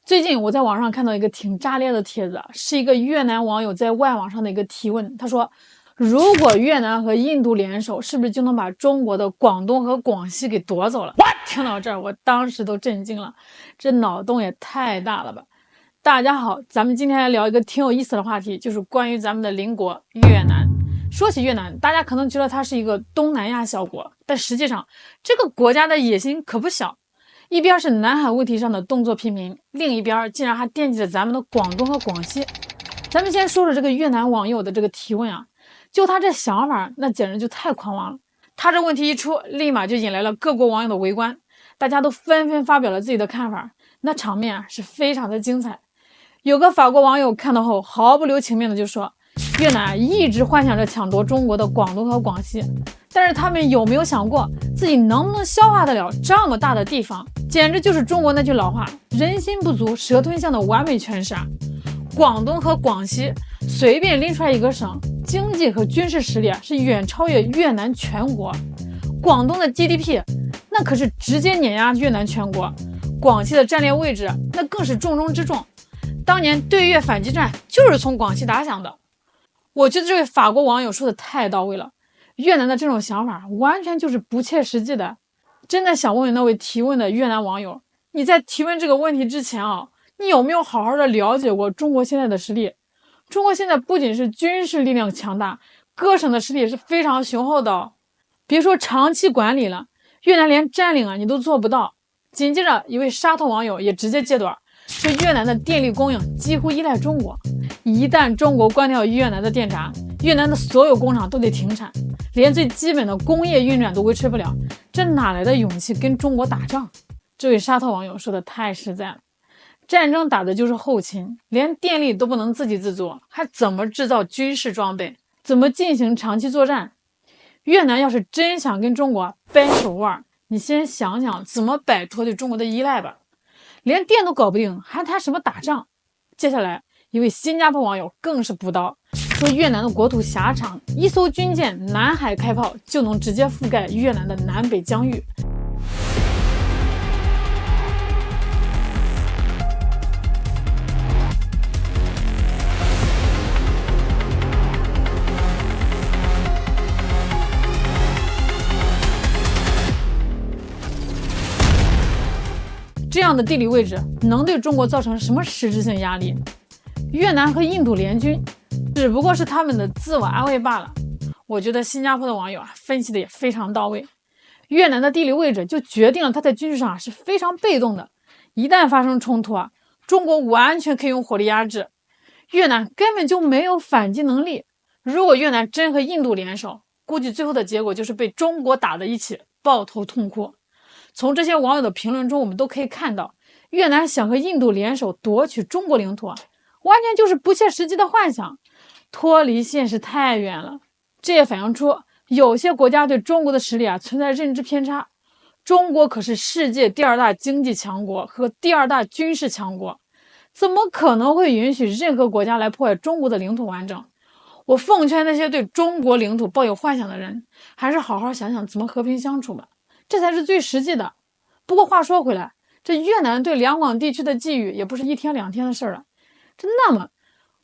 最近我在网上看到一个挺炸裂的帖子，是一个越南网友在外网上的一个提问。他说，如果越南和印度联手，是不是就能把中国的广东和广西给夺走了？听到这儿，我当时都震惊了，这脑洞也太大了吧！大家好，咱们今天来聊一个挺有意思的话题，就是关于咱们的邻国越南。说起越南，大家可能觉得它是一个东南亚小国，但实际上这个国家的野心可不小。一边是南海问题上的动作频频，另一边竟然还惦记着咱们的广东和广西。咱们先说说这个越南网友的这个提问啊，就他这想法，那简直就太狂妄了。他这问题一出，立马就引来了各国网友的围观，大家都纷纷发表了自己的看法，那场面是非常的精彩。有个法国网友看到后毫不留情面的就说，越南一直幻想着抢夺中国的广东和广西，但是他们有没有想过自己能不能消化得了这么大的地方？简直就是中国那句老话，人心不足蛇吞象的完美诠释啊！广东和广西随便拎出来一个省，经济和军事实力是远超越越南全国。广东的 GDP 那可是直接碾压越南全国，广西的战略位置那更是重中之重。当年对越反击战就是从广西打响的。我觉得这位法国网友说的太到位了，越南的这种想法完全就是不切实际的。真的想问问那位提问的越南网友，你在提问这个问题之前啊，你有没有好好的了解过中国现在的实力？中国现在不仅是军事力量强大，各省的实力也是非常雄厚的哦。别说长期管理了，越南连占领你都做不到。紧接着一位沙特网友也直接揭短，说越南的电力供应几乎依赖中国，一旦中国关掉越南的电闸，越南的所有工厂都得停产，连最基本的工业运转都维持不了，这哪来的勇气跟中国打仗？这位沙特网友说的太实在了，战争打的就是后勤，连电力都不能自给自足，还怎么制造军事装备，怎么进行长期作战？越南要是真想跟中国掰手腕，你先想想怎么摆脱对中国的依赖吧。连电都搞不定，还谈什么打仗？接下来一位新加坡网友更是补刀，说越南的国土狭长，一艘军舰南海开炮就能直接覆盖越南的南北疆域。这样的地理位置能对中国造成什么实质性压力？越南和印度联军只不过是他们的自我安慰罢了。我觉得新加坡的网友分析的也非常到位。越南的地理位置就决定了它在军事上是非常被动的，一旦发生冲突中国完全可以用火力压制，越南根本就没有反击能力。如果越南真和印度联手，估计最后的结果就是被中国打在一起，抱头痛哭。从这些网友的评论中，我们都可以看到，越南想和印度联手夺取中国领土完全就是不切实际的幻想，脱离现实太远了。这也反映出有些国家对中国的实力存在认知偏差。中国可是世界第2大经济强国和第2大军事强国，怎么可能会允许任何国家来破坏中国的领土完整？我奉劝那些对中国领土抱有幻想的人，还是好好想想怎么和平相处吧，这才是最实际的。不过话说回来，这越南对两广地区的觊觎也不是1天2天的事了。那么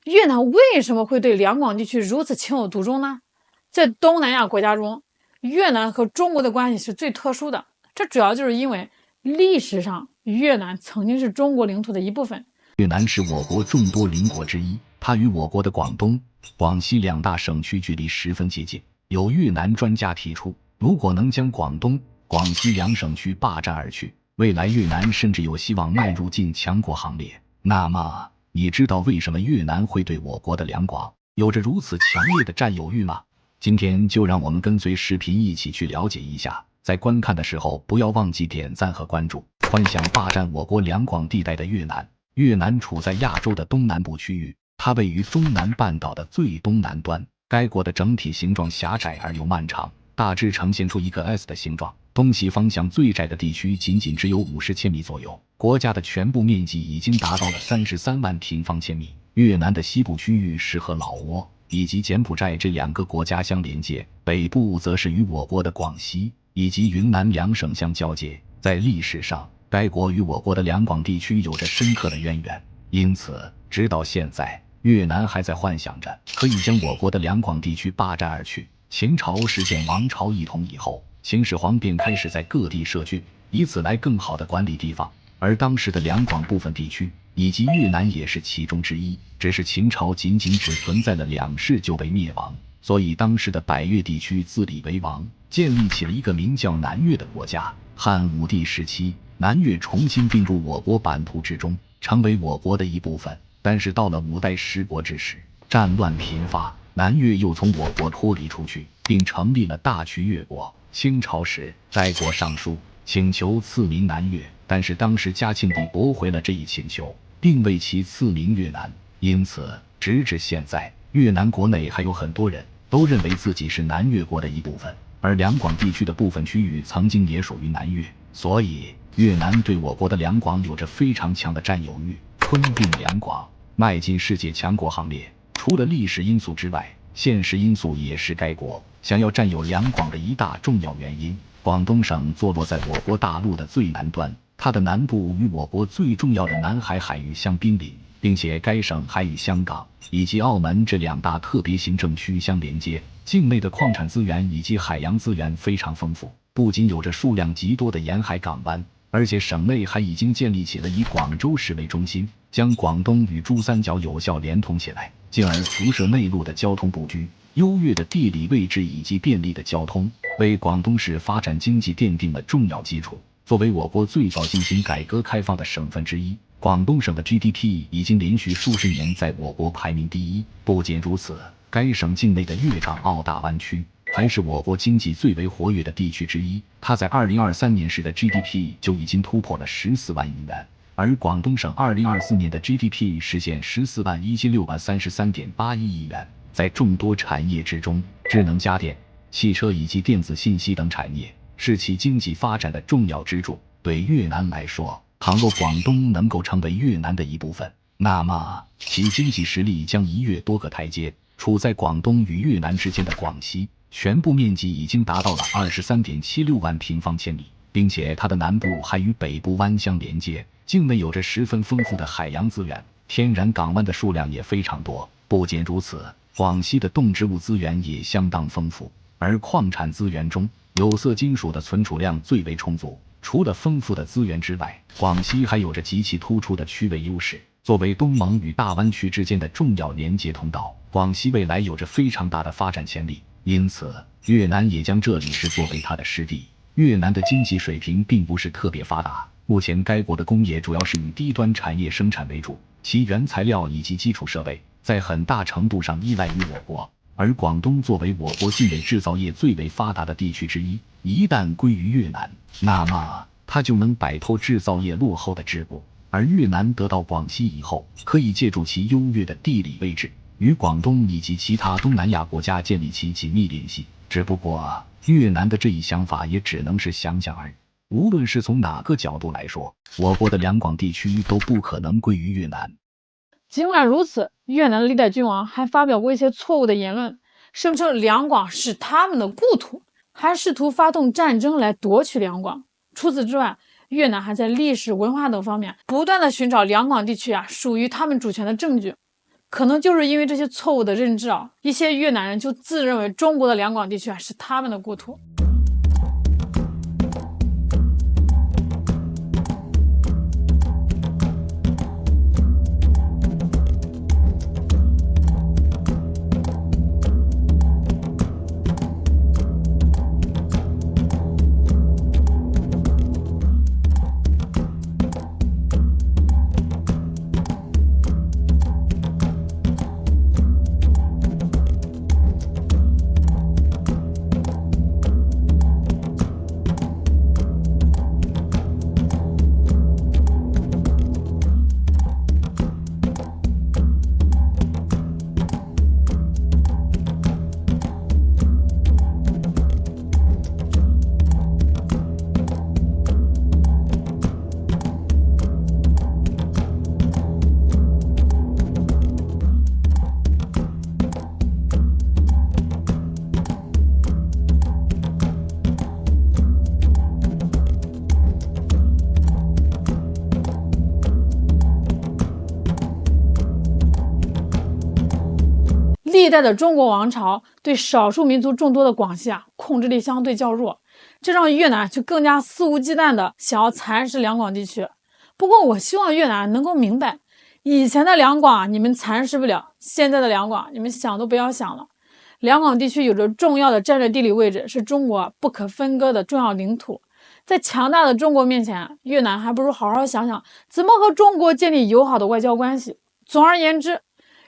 越南为什么会对两广地区如此情有独钟呢？在东南亚国家中，越南和中国的关系是最特殊的，这主要就是因为历史上越南曾经是中国领土的一部分。越南是我国众多邻国之一，它与我国的广东、广西2大省区距离十分接近。有越南专家提出，如果能将广东、广西2省区霸占而去，未来越南甚至有希望迈入进强国行列。那么，你知道为什么越南会对我国的两广有着如此强烈的占有欲吗？今天就让我们跟随视频一起去了解一下。在观看的时候，不要忘记点赞和关注。幻想霸占我国两广地带的越南，越南处在亚洲的东南部区域，它位于中南半岛的最东南端。该国的整体形状狭窄而又漫长，大致呈现出一个 S 的形状，东西方向最窄的地区仅只有50千米左右。国家的全部面积已经达到了33万平方千米。越南的西部区域是和老挝以及柬埔寨这2个国家相连接，北部则是与我国的广西以及云南2省相交界。在历史上，该国与我国的两广地区有着深刻的渊源，因此直到现在，越南还在幻想着可以将我国的两广地区霸占而去。秦朝实现王朝一统以后，秦始皇便开始在各地设郡，以此来更好地管理地方。而当时的两广部分地区以及越南也是其中之一，只是秦朝仅只存在了2世就被灭亡，所以当时的百越地区自立为王，建立起了一个名叫南越的国家。汉武帝时期，南越重新并入我国版图之中，成为我国的一部分。但是到了5代十国之时，战乱频发，南越又从我国脱离出去，并成立了大区越国。清朝时，该国上书请求赐名南越，但是当时嘉庆帝驳回了这一请求，并为其赐名越南。因此直至现在，越南国内还有很多人都认为自己是南越国的一部分，而两广地区的部分区域曾经也属于南越，所以越南对我国的两广有着非常强的占有欲。吞并两广，迈进世界强国行列，除了历史因素之外，现实因素也是该国想要占有两广的一大重要原因。广东省坐落在我国大陆的最南端，它的南部与我国最重要的南海海域相濒邻，并且该省还与香港以及澳门这2大特别行政区相连接，境内的矿产资源以及海洋资源非常丰富，不仅有着数量极多的沿海港湾，而且省内还已经建立起了以广州市为中心，将广东与珠三角有效连通起来，进而辐射内陆的交通布局。优越的地理位置以及便利的交通，为广东市发展经济奠定了重要基础。作为我国最早进行改革开放的省份之一，广东省的 GDP 已经连续数十年在我国排名第1。不仅如此，该省境内的粤港澳大湾区还是我国经济最为活跃的地区之一，它在2023年时的 GDP 就已经突破了14万亿元，而广东省2024年的 GDP 实现141633.81亿元。在众多产业之中，智能家电、汽车以及电子信息等产业是其经济发展的重要支柱。对越南来说，倘若广东能够成为越南的一部分，那么其经济实力将一跃多个台阶。处在广东与越南之间的广西，全部面积已经达到了23.76万平方千里，并且它的南部还与北部湾相连接，境内有着十分丰富的海洋资源，天然港湾的数量也非常多。不仅如此，广西的动植物资源也相当丰富，而矿产资源中，有色金属的存储量最为充足。除了丰富的资源之外，广西还有着极其突出的区位优势。作为东盟与大湾区之间的重要连接通道，广西未来有着非常大的发展潜力，因此越南也将这里视作为它的师弟。越南的经济水平并不是特别发达，目前该国的工业主要是以低端产业生产为主，其原材料以及基础设备在很大程度上依赖于我国，而广东作为我国境内制造业最为发达的地区之一，一旦归于越南，那么它就能摆脱制造业落后的桎梏。而越南得到广西以后，可以借助其优越的地理位置，与广东以及其他东南亚国家建立起紧密联系。只不过越南的这一想法也只能是想想而已。无论是从哪个角度来说，我国的两广地区都不可能归于越南。尽管如此，越南的历代君王还发表过一些错误的言论，声称两广是他们的故土，还试图发动战争来夺取两广。除此之外，越南还在历史、文化等方面不断的寻找两广地区属于他们主权的证据。可能就是因为这些错误的认知一些越南人就自认为中国的两广地区是他们的故土。历代的中国王朝对少数民族众多的广西控制力相对较弱，这让越南就更加肆无忌惮的想要蚕食两广地区。不过我希望越南能够明白，以前的两广你们蚕食不了，现在的两广你们想都不要想了。两广地区有着重要的战略地理位置，是中国不可分割的重要领土。在强大的中国面前，越南还不如好好想想怎么和中国建立友好的外交关系。总而言之，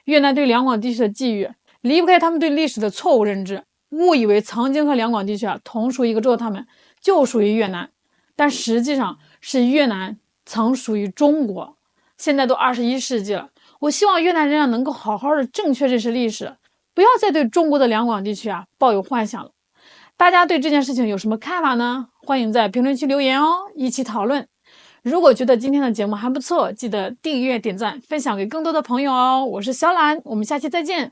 越南对两广地区的觊觎离不开他们对历史的错误认知，误以为曾经和两广地区同属一个州，他们就属于越南，但实际上是越南曾属于中国。现在都21世纪了，我希望越南人能够好好的正确认识历史，不要再对中国的两广地区抱有幻想了。大家对这件事情有什么看法呢？欢迎在评论区留言哦，一起讨论。如果觉得今天的节目还不错，记得订阅、点赞、分享给更多的朋友哦。我是小懒，我们下期再见。